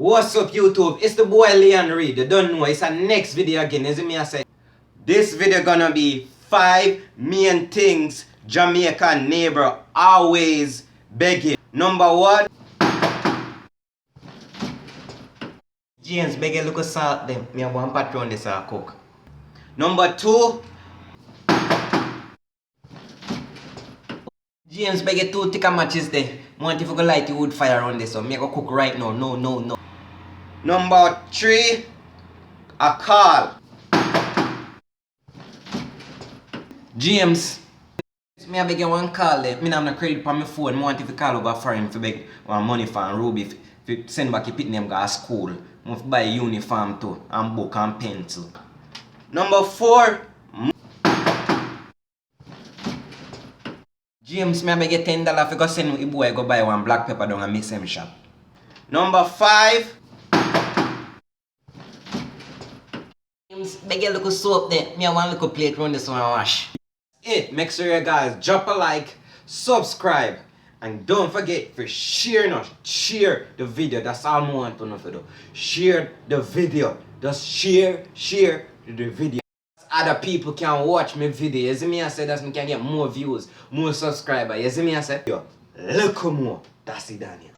What's up YouTube? It's the boy Leon Reed. You don't know, it's a next video again. You see me I say? This video gonna be 5 main things Jamaican neighbor always begging. Number 1, James begging look salt them. Me have one patron this I cook. Number 2, James begging 2 thicker matches there. Want if you go light the wood fire on this, so me go cook right now. No. Number 3, a call. James, me beg you one call there. Me have no credit on my phone. I want if you call over foreign to beg one money for and Ruby if you send back your pit name go to school. I want to buy uniform too, and book and pencil. Number 4, James, me beg you $10 if you go send my boy go buy one black pepper down a Miss M shop. Number 5, James, beg you look soap there. Me have one little plate run this one and wash. Make sure you guys drop a like, subscribe, and don't forget to share the video. That's all I want to know to do. Share the video. Just share the video. Other people can watch my video. You see me I say that me can get more views, more subscribers. You see me I say? Yo, look more. That's it, Daniel.